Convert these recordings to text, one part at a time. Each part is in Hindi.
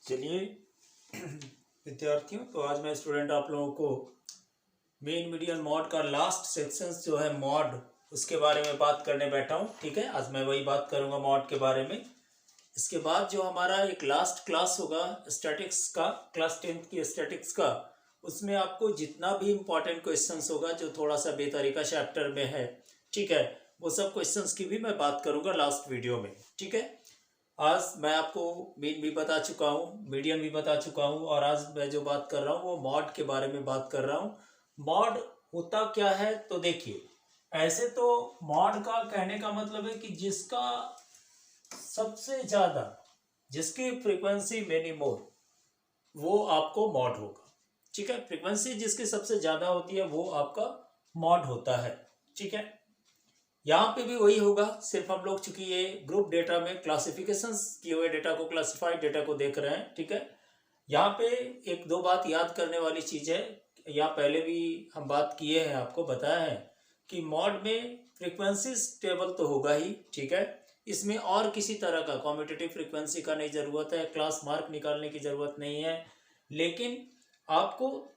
चलिए विद्यार्थियों, तो आज मैं स्टूडेंट आप लोगों को मेन मीडियन मॉड का लास्ट सेक्शंस जो है मॉड, उसके बारे में बात करने बैठा हूँ। ठीक है, आज मैं वही बात करूँगा मॉड के बारे में। इसके बाद जो हमारा एक लास्ट क्लास होगा स्टैटिक्स का, क्लास 10th की स्टैटिक्स का, उसमें आपको जितना भी इम्पोर्टेंट क्वेश्चंस होगा जो थोड़ा सा बेतरीका चैप्टर में है, ठीक है, वो सब क्वेश्चंस की भी मैं बात करूँगा लास्ट वीडियो में। ठीक है, आज मैं आपको मीन भी बता चुका हूँ, मीडियन भी बता चुका हूँ, और आज मैं जो बात कर रहा हूँ वो मॉड के बारे में बात कर रहा हूँ। मॉड होता क्या है, तो देखिए, ऐसे तो मॉड का कहने का मतलब है कि जिसका सबसे ज़्यादा, जिसकी फ्रीक्वेंसी मेनी मोर, वो आपको मॉड होगा। ठीक है, फ्रीक्वेंसी जिसकी सबसे ज़्यादा होती है वो आपका मॉड होता है। ठीक है, यहाँ पे भी वही होगा, सिर्फ हम लोग चूंकि ये ग्रुप डेटा में क्लासिफिकेशंस किए हुए डेटा को, क्लासिफाइड डेटा को देख रहे हैं। ठीक है, यहाँ पे एक दो बात याद करने वाली चीज़ है, या पहले भी हम बात किए हैं, आपको बताया है कि मॉड में फ्रीक्वेंसीज टेबल तो होगा ही। ठीक है, इसमें और किसी तरह का कॉम्यूटेटिव फ्रीक्वेंसी का नहीं ज़रूरत है, क्लास मार्क निकालने की ज़रूरत नहीं है। लेकिन आपको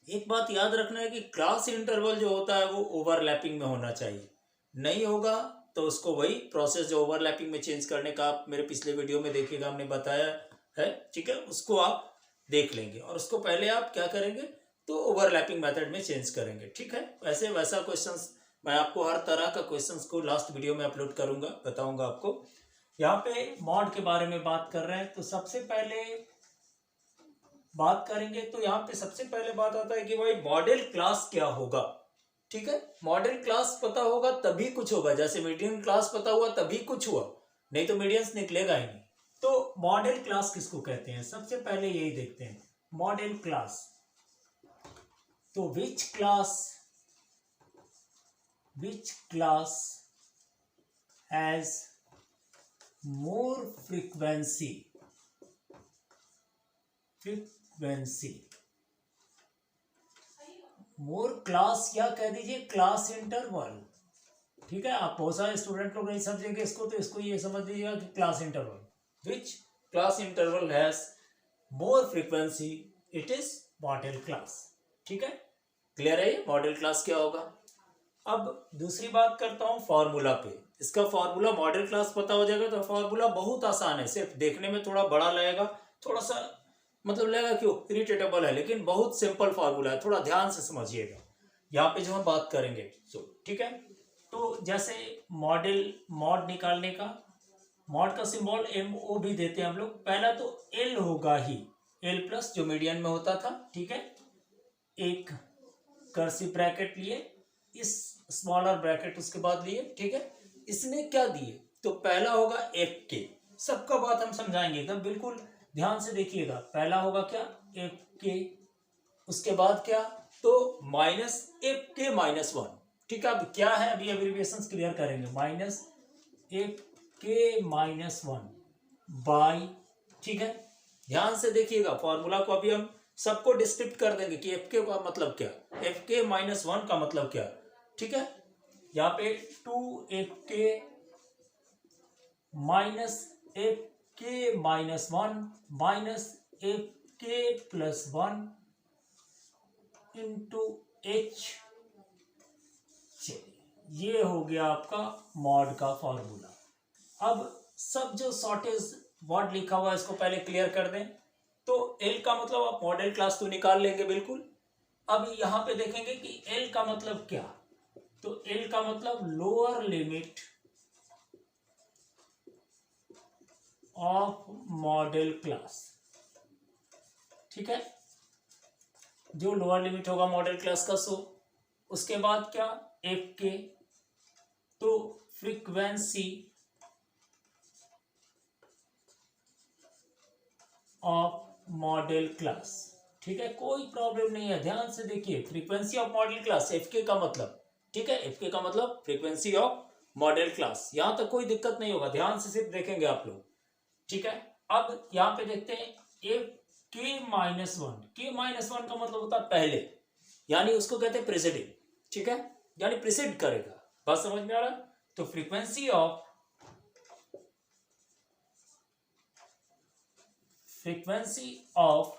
एक बात याद रखना है कि क्लास इंटरवल जो होता है वो ओवरलैपिंग में होना चाहिए। नहीं होगा तो उसको वही प्रोसेस जो ओवरलैपिंग में चेंज करने का आप मेरे पिछले वीडियो में देखिएगा, हमने बताया है। ठीक है, उसको आप देख लेंगे, और उसको पहले आप क्या करेंगे तो ओवरलैपिंग मेथड में चेंज करेंगे। ठीक है, वैसा क्वेश्चंस मैं आपको हर तरह का क्वेश्चंस को लास्ट वीडियो में अपलोड करूंगा, बताऊंगा आपको। यहाँ पे मॉड के बारे में बात कर रहे हैं, तो सबसे पहले बात करेंगे तो यहाँ पे सबसे पहले बात आता है कि भाई मॉडल क्लास क्या होगा। ठीक है, मॉडल क्लास पता होगा तभी कुछ होगा, जैसे मीडियन क्लास पता हुआ तभी कुछ हुआ, नहीं तो मीडियंस निकलेगा ही नहीं। तो मॉडल क्लास किसको कहते हैं, सबसे पहले यही देखते हैं, मॉडल क्लास। तो which class has more frequency more class, या कह दीजिए क्लास इंटरवल। ठीक है, आप बहुत सारे स्टूडेंट लोग नहीं समझेंगे इसको, तो इसको ये समझ लीजिएगा कि class interval, which class interval has more frequency, it is model class. ठीक है, क्लियर है ये मॉडल क्लास क्या होगा। अब दूसरी बात करता हूँ फॉर्मूला पे। इसका फॉर्मूला, मॉडल क्लास पता हो जाएगा तो फॉर्मूला बहुत आसान है, सिर्फ देखने में थोड़ा बड़ा लगेगा, थोड़ा सा मतलब लगेगा क्यों इरिटेटेबल है, लेकिन बहुत सिंपल फॉर्मूला है, थोड़ा ध्यान से समझिएगा यहाँ पे जो हम बात करेंगे। ठीक है, तो जैसे मॉड निकालने का, मॉड का सिंबल MO भी देते हैं हम लोग। पहला तो L होगा ही, L प्लस जो मीडियन में होता था। ठीक है, एक कर्सिव ब्रैकेट लिए, इस स्मॉलर ब्रैकेट उसके बाद लिए। ठीक है, इसमें क्या दिए, तो पहला होगा FK, सबका बात हम समझाएंगे एकदम बिल्कुल ध्यान से देखिएगा। पहला होगा क्या, FK, उसके बाद क्या, तो -FK-1। ठीक है, अब क्या है, अभी एब्रिविएशंस क्लियर करेंगे, -FK-1 बाई। ठीक है, ध्यान से देखिएगा फॉर्मूला को, अभी हम सबको डिस्क्रिप्ट कर देंगे कि FK का मतलब क्या, FK-1 का मतलब क्या। ठीक है, यहाँ पे 2FK -FK-1 -FK+1 into H। ये हो गया आपका मॉड का फॉर्मूला। अब सब जो शॉर्टेज वर्ड लिखा हुआ है इसको पहले क्लियर कर दें। तो L का मतलब आप मॉडल क्लास तो निकाल लेंगे बिल्कुल। अब यहाँ पे देखेंगे कि L का मतलब क्या, तो L का मतलब lower limit of modal class. ठीक है, जो लोअर लिमिट होगा मॉडल क्लास का, सो उसके बाद क्या, FK, तो फ्रीक्वेंसी ऑफ मॉडल क्लास। ठीक है, कोई प्रॉब्लम नहीं है, ध्यान से देखिए, frequency of modal class, FK का मतलब। ठीक है, FK का मतलब फ्रीक्वेंसी ऑफ मॉडल क्लास, यहां तक कोई दिक्कत नहीं होगा, ध्यान से सिर्फ देखेंगे आप लोग। ठीक है, अब यहां पे देखते हैं FK-1, K-1 का मतलब होता है पहले, यानी उसको कहते हैं प्रेसिडिंग। ठीक है, यानी प्रिसीड करेगा, बात समझ में आ रहा है। तो frequency of frequency of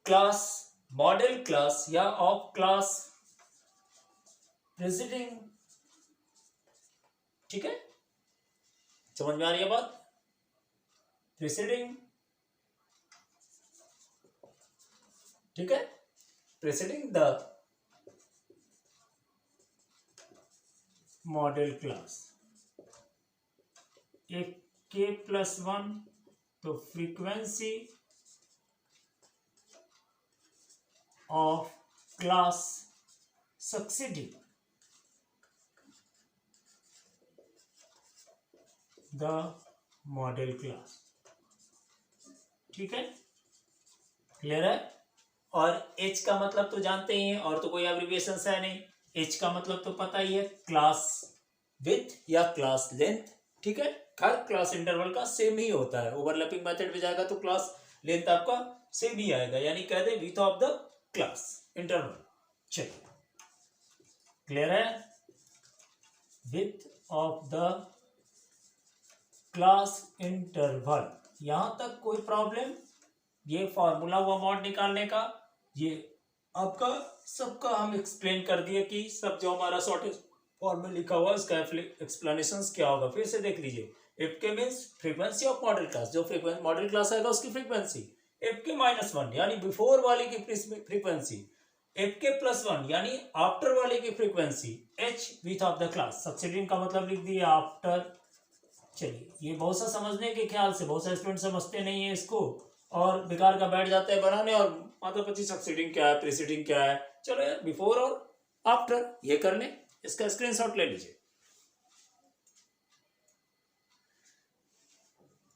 class model class या ऑफ क्लास प्रेसिडिंग, ठीक है, समझ में आ रही है बात? प्रेसिडिंग, ठीक है, प्रेसिडिंग द मॉडल क्लास। एक k+1 तो frequency of class succeeding the modal class, ठीक है, क्लियर है? और h का मतलब तो जानते ही हैं, और तो कोई एब्रिविएशन है नहीं। h का मतलब तो पता ही है, क्लास विथ या क्लास लेंथ, ठीक है, हर क्लास इंटरवल का सेम ही होता है। ओवरलैपिंग मेथड में जाएगा तो क्लास लेंथ आपका सेम ही आएगा, यानी कह दे width of the class interval. चलिए, क्लियर है? Width of the class interval, यहां तक कोई प्रॉब्लम? ये फॉर्मूला हुआ मॉड निकालने का, ये आपका सबका हम एक्सप्लेन कर दिए कि सब जो हमारा शॉर्टेज फॉर्म में लिखा हुआ इसका एक्सप्लेनेशन क्या होगा, फिर से देख लीजिए। एफ के means frequency of modal class, जो फ्रीक्वेंसी मॉडल क्लास आएगा उसकी फ्रीक्वेंसी। एफ के -1 यानी बिफोर वाले की फ्रीक्वेंसी। एफ के +1 यानी आफ्टर वाले की frequency. H with of the class, succeeding का मतलब लिख दिया आफ्टर। चलिए, ये बहुत सा समझने के ख्याल से बहुत सारे स्टूडेंट समझते नहीं है इसको और बेकार का बैठ जाते हैं बनाने, और माता पची सक्सीडिंग क्या है, प्रीसीडिंग क्या है। चलो यार, बिफोर और आफ्टर ये कर लें, इसका स्क्रीनशॉट ले लीजिए।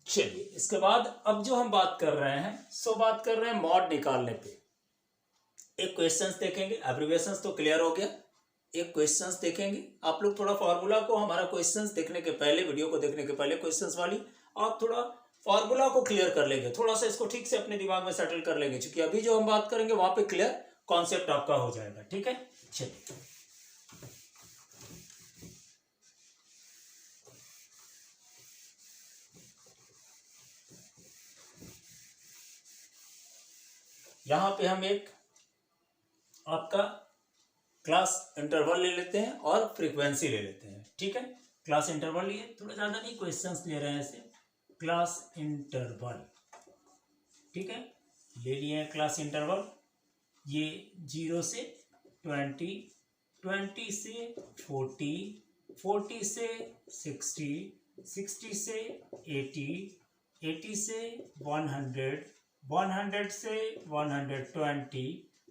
चलिए, इसके बाद अब जो हम बात कर रहे हैं बात कर रहे हैं मॉड निकालने पे। एक क्वेश्चंस देखेंगे, एब्रिविएशंस तो क्लियर हो गया। एक क्वेश्चंस देखेंगे, आप लोग थोड़ा फॉर्मूला को, हमारा क्वेश्चंस देखने के पहले, वीडियो को देखने के पहले क्वेश्चंस वाली आप थोड़ा फॉर्मूला को क्लियर कर लेंगे, थोड़ा सा इसको ठीक से अपने दिमाग में सेटल कर लेंगे, क्योंकि अभी जो हम बात करेंगे वहां पे क्लियर कॉन्सेप्ट आपका हो जाएगा, ठीक है। चलिए, यहां पे हम एक आपका क्लास इंटरवल ले लेते हैं और फ्रीक्वेंसी ले लेते हैं, ठीक है। क्लास इंटरवल लिए, थोड़ा ज्यादा नहीं क्वेश्चंस ले रहे हैं ऐसे, क्लास इंटरवल, ठीक है, ले लिए हैं क्लास इंटरवल। ये 0 से 20, 20 से 40, 40 से 60, 60 से 80, 80 से 100, 100 से 120,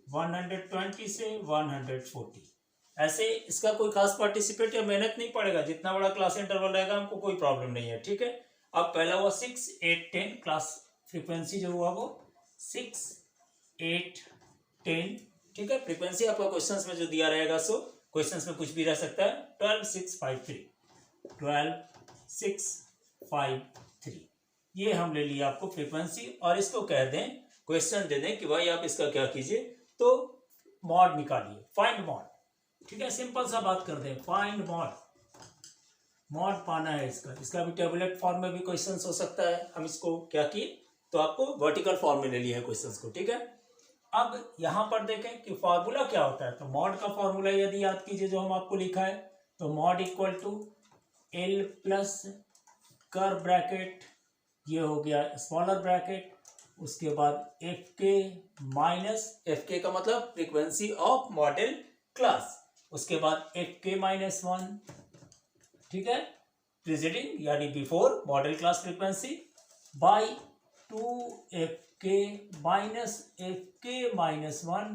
120 से 140। ऐसे इसका कोई खास पार्टिसिपेट या मेहनत नहीं पड़ेगा, जितना बड़ा क्लास इंटरवल रहेगा हमको कोई प्रॉब्लम नहीं है, ठीक है। अब पहला हुआ 6, 8, 10, क्लास फ्रीक्वेंसी जो हुआ वो 6, 8, 10, ठीक है। फ्रीक्वेंसी आपका क्वेश्चंस में जो दिया रहेगा सो क्वेश्चंस में कुछ भी रह सकता है। 12, 6, 5, 3, 12, 6, 5, 3, ये हम ले लिया आपको फ्रीक्वेंसी, और इसको कह दें, क्वेश्चन दे दें कि भाई आप इसका क्या कीजिए, तो मॉड निकालिए, फाइंड मॉड, ठीक है। सिंपल सा बात कर दें, फाइंड मॉड, मॉड पाना है इसका भी टेबुलेट फॉर्म में भी क्वेश्चंस हो सकता है। हम इसको क्या किए, तो आपको वर्टिकल फॉर्म में ले लिया है क्वेश्चंस को, ठीक है। अब यहां पर देखें कि फॉर्मूला क्या होता है, तो मॉड का फॉर्मूला यदि याद कीजिए जो हम आपको लिखा है, तो mode equal to L plus कर ब्रैकेट, ये हो गया स्मॉलर ब्रैकेट, उसके बाद एफ के माइनस, एफ के का मतलब फ्रीक्वेंसी ऑफ मॉडल क्लास, उसके बाद एफ के -1, ठीक है, प्रीसीडिंग यानी before model class frequency, by 2fk minus fk -1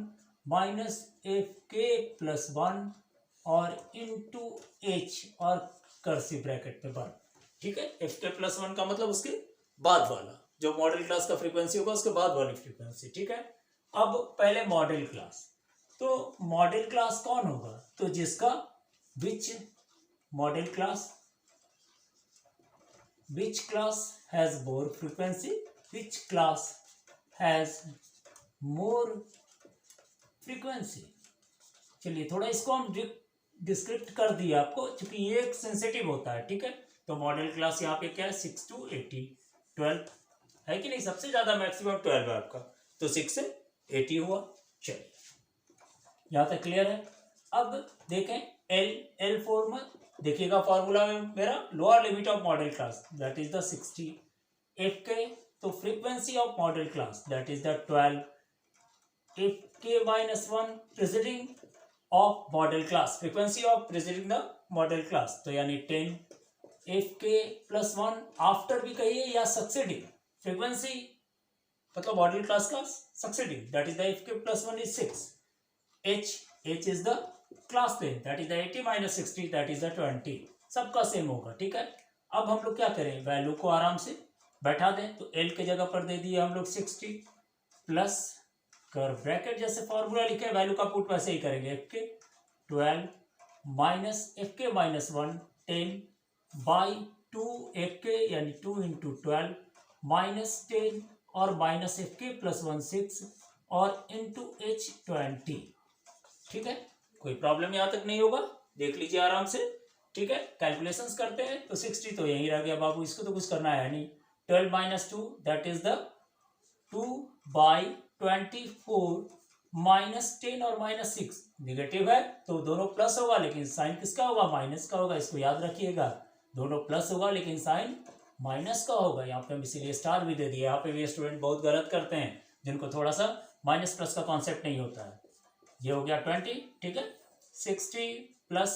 minus fk +1 और इंटू h और कर्सिव ब्रैकेट में बन, ठीक है। fk +1 का मतलब उसके बाद वाला, जो मॉडल क्लास का फ्रीक्वेंसी होगा उसके बाद वाली फ्रीक्वेंसी, ठीक है। अब पहले मॉडल क्लास, तो मॉडल क्लास कौन होगा, तो जिसका which model class, which class has more frequency, which class has more frequency। चलिए, थोड़ा इसको हम डिस्क्रिप्ट कर दिए आपको, क्योंकि ये एक सेंसिटिव होता है, ठीक है। तो मॉडल क्लास यहाँ पे क्या है, 6 to 80, 12 है कि नहीं, सबसे ज्यादा मैक्सिमम 12 है आपका, तो 6 से 80 हुआ। चलिए यहाँ तक क्लियर है। अब देखें एल फोर में, देखिएगा फॉर्मूला में मेरा lower limit of modal class that is the 60 F K, तो frequency of modal class that is the 12 F के minus 1 preceding of modal class, frequency of preceding the modal class, तो यानी 10 एफ के प्लस 1 आफ्टर भी कहिए या सक्सेडिंग, फ्रीक्वेंसी मतलब मॉडल क्लास का succeeding that is the F k plus 1 is 6, h is the class length that is the 80 minus 60 that is the 20, सबका सेम होगा। ठीक है, अब हम लोग क्या करें, वैल्यू को आराम से बैठा दें, तो l के जगह पर दे दिए हम लोग 60 प्लस कर ब्रैकेट जैसे फॉर्मूला लिखे, वैल्यू का पुट वैसे ही करेंगे, एफ के 12 माइनस एफ के माइनस 1 10 बाई 2 एफ के यानी 2 इंटू 12 माइनस 10 और माइनस एफ के प्लस 1 6 और इंटू h 20। ठीक है, कोई प्रॉब्लम यहां तक नहीं होगा, देख लीजिए आराम से। ठीक है, कैलकुलेशंस करते हैं, तो 60 तो यही रह गया बाबू, इसको तो कुछ करना है नहीं। 12 minus 2 that is the 2 by 24 minus 10 और माइनस 6 निगेटिव है, तो दोनों प्लस होगा लेकिन साइन किसका होगा, माइनस का होगा, इसको याद रखिएगा। दोनों प्लस होगा लेकिन साइन माइनस का होगा, यहाँ पे हम इसीलिए स्टार भी दे दिए। यहाँ पे भी स्टूडेंट बहुत गलत करते हैं, जिनको थोड़ा सा माइनस प्लस का कॉन्सेप्ट नहीं होता है। ये हो गया 20। ठीक है, 60 प्लस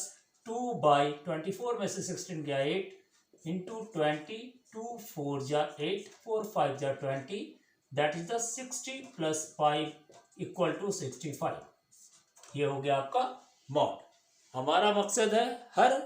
2 बाई 24 में से 16 गया 8 इंटू 20, 2 4 जा 8 4 5 जा 20 that is the 60 plus 5 equal to 65। ये हो गया आपका मॉड। हमारा मकसद है हर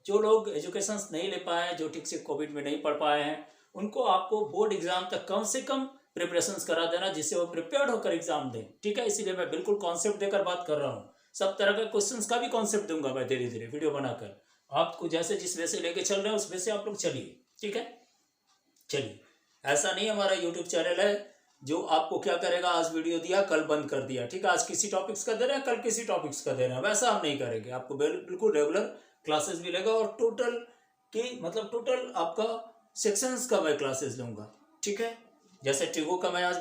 जो लोग एजुकेशन नहीं ले पाए, जो ठीक से कोविड में नहीं पढ़ पाए हैं, उनको आपको बोर्ड एग्जाम तक कम से कम प्रिपरेशंस करा देना, जिससे वो प्रिपेयर्ड होकर एग्जाम दें। ठीक है, इसीलिए मैं बिल्कुल कॉन्सेप्ट देकर बात कर रहा हूँ। सब तरह के क्वेश्चंस का भी कॉन्सेप्ट दूंगा मैं धीरे धीरे वीडियो बनाकर, आपको जैसे जिस वे से लेके चल रहे हैं उस वे से आप लोग चलिए। ठीक है, चलिए, ऐसा नहीं हमारा यूट्यूब चैनल है जो आपको क्या करेगा, आज वीडियो दिया कल बंद कर दिया। ठीक है, आज किसी टॉपिक्स का दे रहे हैं कल किसी टॉपिक्स का दे रहे हैं, वैसा हम नहीं करेंगे। आपको बिल्कुल रेगुलर क्लासेस मिलेगा और टोटल की मतलब टोटल आपका सेक्शंस का मैं क्लासेस लूँगा। ठीक है, जैसे टिगो का मैं आज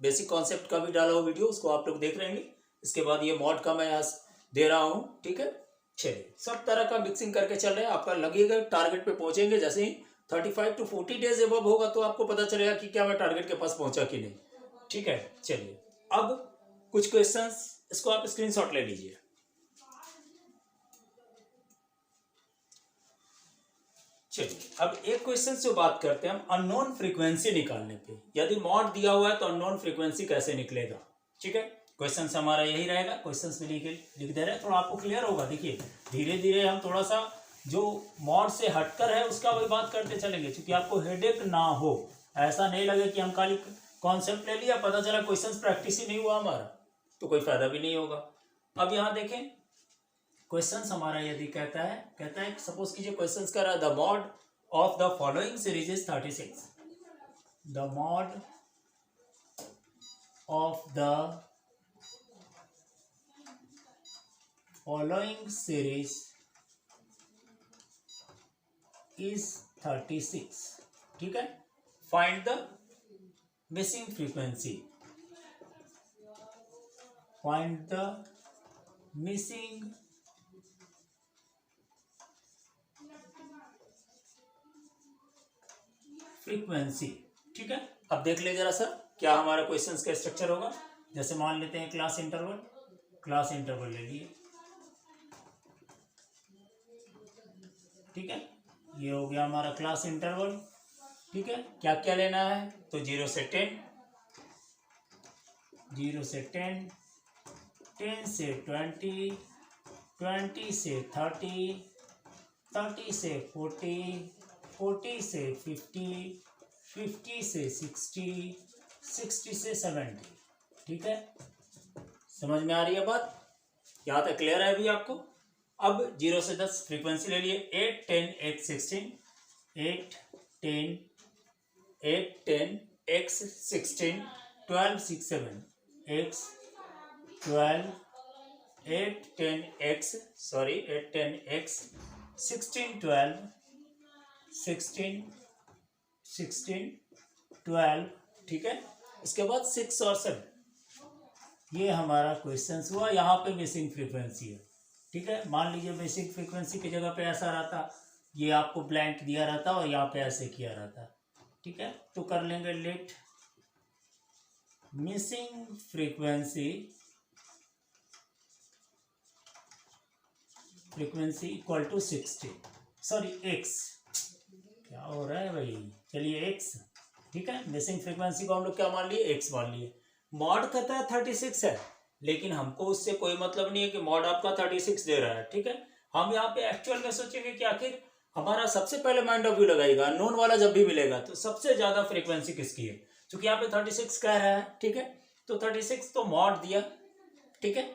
बेसिक कॉन्सेप्ट का भी डाला हो वीडियो, उसको आप लोग देख रहेंगे। इसके बाद ये मॉड का मैं आज दे रहा हूँ। ठीक है, चलिए, सब तरह का मिक्सिंग करके चल रहे हैं। आपका लगेगा टारगेट पे पहुंचेंगे, जैसे ही 35 to 40 डेज एबव होगा तो आपको पता चलेगा कि क्या मैं टारगेट के पास पहुंचा कि नहीं। ठीक है, चलिए, अब कुछ क्वेश्चंस, इसको आप स्क्रीनशॉट ले लीजिए। चलिए, अब एक क्वेश्चन से बात करते हैं हम अननोन फ्रीक्वेंसी निकालने पे। यदि मॉड दिया हुआ है तो अननोन फ्रीक्वेंसी कैसे निकलेगा। ठीक है, क्वेश्चन हमारा यही रहेगा। क्वेश्चन में लिख दे रहे हैं, थोड़ा आपको क्लियर होगा। देखिए, धीरे धीरे हम थोड़ा सा जो मॉड से हटकर है उसका वही बात करते चलेंगे, क्योंकि आपको हेडेक ना हो, ऐसा नहीं लगे कि हम खाली कॉन्सेप्ट ले लिया, पता चला क्वेश्चन प्रैक्टिस ही नहीं हुआ हमारा, तो कोई फायदा भी नहीं होगा। अब यहाँ देखें, क्वेश्चन हमारा यदि कहता है सपोज कीजिए क्वेश्चन कर रहा है the mod of the following series is 36, the mod of the following series is 36। ठीक है, find the missing frequency, find the missing frequency. ठीक है, अब देख ले जरा सा क्या हमारा क्वेश्चंस का स्ट्रक्चर होगा। जैसे मान लेते हैं क्लास इंटरवल ले लिए। ठीक है, ये हो गया हमारा क्लास इंटरवल। ठीक है, क्या क्या लेना है, तो 0 से 10, 0 से 10, 10 से 20, 20 से 30, 30 से 40, 40 से 50, 50 से 60, 60 से 70। ठीक है, समझ में आ रही है बात, यहाँ तक क्लियर है अभी आपको। अब 0 से 10 फ्रीक्वेंसी ले लिए, 8 10 8 16, 8 10 8 10 x 16, 12 6 7 x 12 8 10 x 16 12 16 16 12, ठीक है। उसके बाद 6 और 7, ये हमारा क्वेश्चन हुआ। यहाँ पे मिसिंग फ्रीक्वेंसी है, ठीक है। मान लीजिए मिसिंग फ्रीक्वेंसी की जगह पे ऐसा रहता, ये आपको ब्लैंक दिया रहता और यहाँ पे ऐसे किया रहता, ठीक है। तो कर लेंगे let missing frequency equal to 60, sorry x, क्या हो रहा है भाई, चलिए एक्स, ठीक है। मिसिंग फ्रीक्वेंसी को हम लोग क्या मान लिए, एक्स मान लिए। मॉड कहता है 36 है, लेकिन हमको उससे कोई मतलब नहीं है कि मॉड आपका 36 दे रहा है, ठीक है। हम यहाँ पे एक्चुअल में सोचेंगे कि आखिर हमारा सबसे पहले माइंड ऑफ व्यू लगाएगा, नोन वाला जब भी मिलेगा तो सबसे ज्यादा फ्रीक्वेंसी किसकी है, क्योंकि यहाँ पे 36 कह रहा है, ठीक है। तो 36 तो मॉड दिया, ठीक है।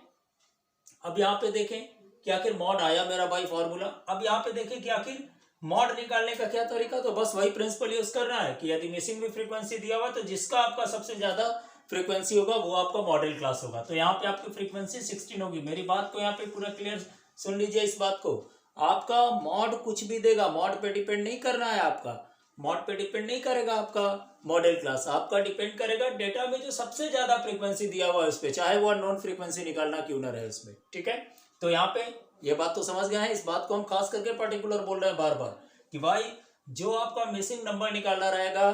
अब यहाँ पे देखें कि आखिर मॉड आया मेरा भाई फॉर्मूला। अब यहाँ पे देखें कि आखिर मॉड निकालने का क्या तरीका, तो बस वही प्रिंसिपल यूज करना है कि यदि मिसिंग भी फ्रीक्वेंसी दिया हुआ तो जिसका आपका सबसे ज्यादा फ्रीक्वेंसी होगा वो आपका मॉडल क्लास होगा। तो यहाँ पे आपकी फ्रीक्वेंसी 16 होगी। मेरी बात को यहाँ पे पूरा क्लियर सुन लीजिए इस बात को। आपका मॉड कुछ भी देगा, मॉड पे डिपेंड नहीं करना है, आपका मॉड पे डिपेंड नहीं करेगा आपका मॉडल क्लास, आपका डिपेंड करेगा डेटा में जो सबसे ज्यादा फ्रीक्वेंसी दिया हुआ है उस पर, चाहे वो नॉन फ्रीक्वेंसी निकालना क्यों ना रहे उसमें, ठीक है। तो यहाँ पे ये बात तो समझ गए हैं। इस बात को हम खास करके पर्टिकुलर बोल रहे हैं बार बार कि भाई जो आपका मिसिंग नंबर निकालना रहेगा,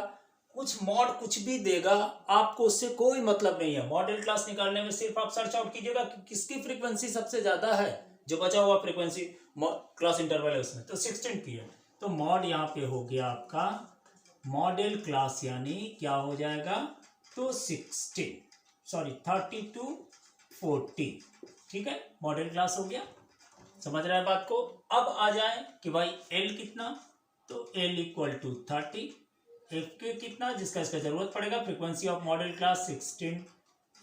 कुछ मॉड कुछ भी देगा, आपको उससे कोई मतलब नहीं है। मॉडल क्लास निकालने में सिर्फ आप सर्च आउट कीजिएगा कि किसकी फ्रीक्वेंसी सबसे ज्यादा है, जो बचा हुआ फ्रीक्वेंसी क्लास इंटरवल है उसमें, तो 16 की है। तो मॉड यहाँ पे हो गया आपका मॉडल क्लास, यानी क्या हो जाएगा, तो 16, सॉरी 32 40, ठीक है, मॉडल क्लास हो गया। समझ रहे हैं बात को। अब आ जाए कि भाई एल कितना, तो एल इक्वल टू 30, एफ के कितना, जिसका इसका जरूरत पड़ेगा, frequency of modal class 16,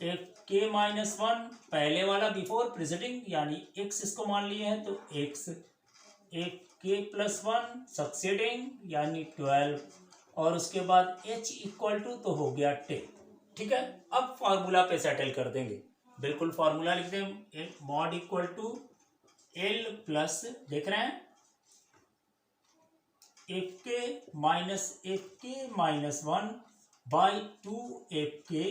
F के माइनस 1 पहले वाला बिफोर प्रीसीडिंग, यानी एक्स इसको मान लिए हैं तो x, F k plus 1 succeeding यानी 12, और उसके बाद एच इक्वल टू तो हो गया 10, ठीक है। अब फॉर्मूला पे सेटल कर देंगे, बिल्कुल फॉर्मूला लिख दें, mode equal to L plus, देख रहे हैं, एफ के माइनस 1 बाई 2 एफ के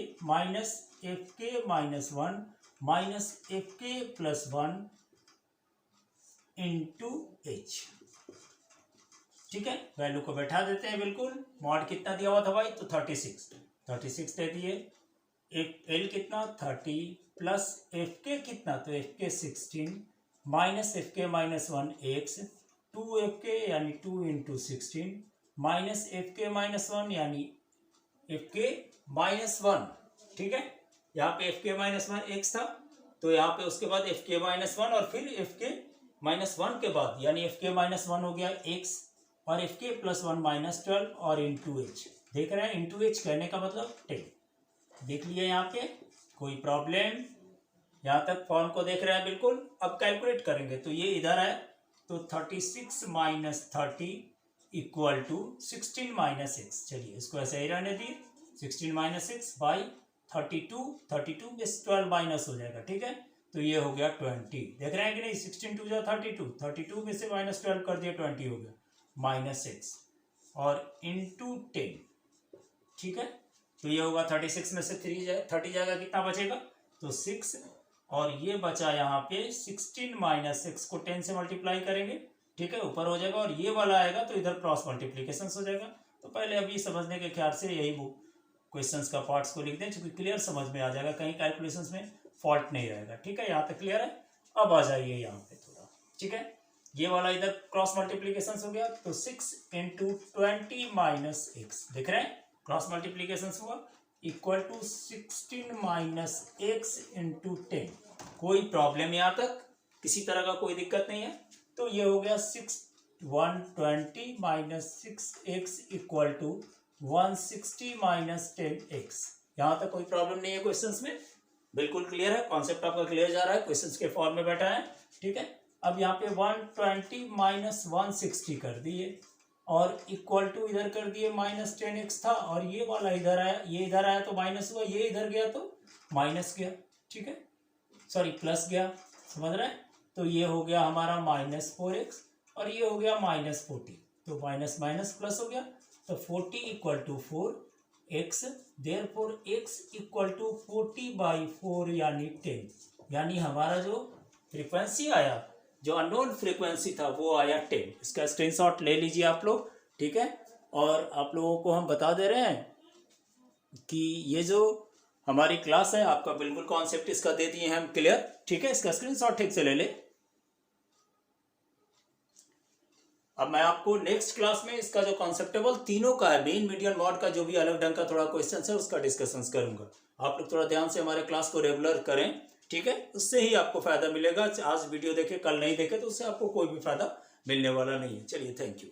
minus 1 minus f k plus 1 into h, ठीक है। वैल्यू को बैठा देते हैं बिल्कुल। मॉड कितना दिया हुआ था भाई, तो 36 दे दिए। एल कितना 30 प्लस एफ के कितना, तो एफ के 16 माइनस एफ के माइनस 1 एक्स, 2 एफ के यानी 2 इंटू 16 माइनस एफ के माइनस 1 यानी एफ के माइनस 1, ठीक है। यहाँ पे एफ के माइनस 1 एक्स था, तो यहाँ पे उसके बाद एफ के माइनस 1 और फिर एफ के माइनस 1 के बाद यानी एफ के माइनस 1 हो गया एक्स और एफ के प्लस 1 माइनस 12 और इंटू एच, देख रहे हैं, इंटू एच कहने का मतलब 10, देख लिया यहाँ पे, कोई प्रॉब्लम, यहाँ तक फॉर्म को देख रहे हैं बिल्कुल। अब कैलकुलेट करेंगे तो ये इधर है, तो 36 माइनस 30 इक्वल टू 16 माइनस 6, चलिए इसको ऐसे ही रहने दिए, 16 माइनस 6 बाई 32 में 12 माइनस हो जाएगा, ठीक है। तो ये हो गया 20, देख रहे हैं कि नहीं, 16 टू 32 में से माइनस 12 कर दिया, 20 हो गया, माइनस 6 और इंटू 10, ठीक है। तो ये होगा 36 में से 30 जाएगा, कितना बचेगा, तो 6, और ये बचा यहाँ पे 16 माइनस 6 को 10 से मल्टीप्लाई करेंगे, ठीक है, ऊपर हो जाएगा, और ये वाला आएगा तो इधर क्रॉस मल्टीप्लीकेशन हो जाएगा। तो पहले अभी समझने के ख्याल से यही वो क्वेश्चंस का पार्ट्स को लिख दें, क्योंकि क्लियर समझ में आ जाएगा, कहीं कैलकुलेशंस में फॉल्ट नहीं रहेगा, ठीक है। यहाँ तक क्लियर है। अब आ जाइए यहाँ पे थोड़ा, ठीक है, ये वाला इधर क्रॉस मल्टीप्लीकेशन हो गया, तो 6 इंटू 20 माइनस एक्स, देख रहे हैं, क्रॉस मल्टीप्लीकेशन हुआ, equal to 16 minus x into 10, कोई प्रॉब्लम यहाँ तक, किसी तरह का कोई दिक्कत नहीं है। तो ये हो गया 120 minus 6x equal to 160 minus 10x, यहाँ तक कोई प्रॉब्लम नहीं है क्वेश्चंस में, बिल्कुल क्लियर है, कॉन्सेप्ट आपका क्लियर जा रहा है, क्वेश्चंस के फॉर्म में बैठा है, ठीक है। अब यहाँ पे 120 माइनस 160 कर दिए और इक्वल टू इधर कर दिए माइनस 10x था, और ये वाला इधर आया, ये इधर आया तो माइनस हुआ, ये इधर गया तो माइनस गया, ठीक है, सॉरी प्लस गया, समझ रहे हैं। तो ये हो गया हमारा माइनस 4x और ये हो गया माइनस 40, तो माइनस माइनस प्लस हो गया, तो 40 equal to 4 x, therefore x equal to 40/4 यानी 10, यानी हमारा जो फ्रीक्वेंसी आया, जो अननोन फ्रीक्वेंसी था वो आया 10। इसका स्क्रीनशॉट ले लीजिए आप लोग, ठीक है। और आप लोगों को हम बता दे रहे हैं कि ये जो हमारी क्लास है, आपका बिल्कुल कॉन्सेप्ट इसका दे दिए हैं हम क्लियर, ठीक है। इसका स्क्रीनशॉट ठीक से ले ले। अब मैं आपको नेक्स्ट क्लास में इसका जो कॉन्सेप्टेबल तीनों का है, मेन मीडियम मॉड का जो भी अलग ढंग का थोड़ा क्वेश्चन है उसका डिस्कशन करूंगा। आप लोग थोड़ा ध्यान से हमारे क्लास को रेगुलर करें, ठीक है। उससे ही आपको फायदा मिलेगा। आज वीडियो देखे कल नहीं देखे तो उससे आपको कोई भी फायदा मिलने वाला नहीं है। चलिए, थैंक यू।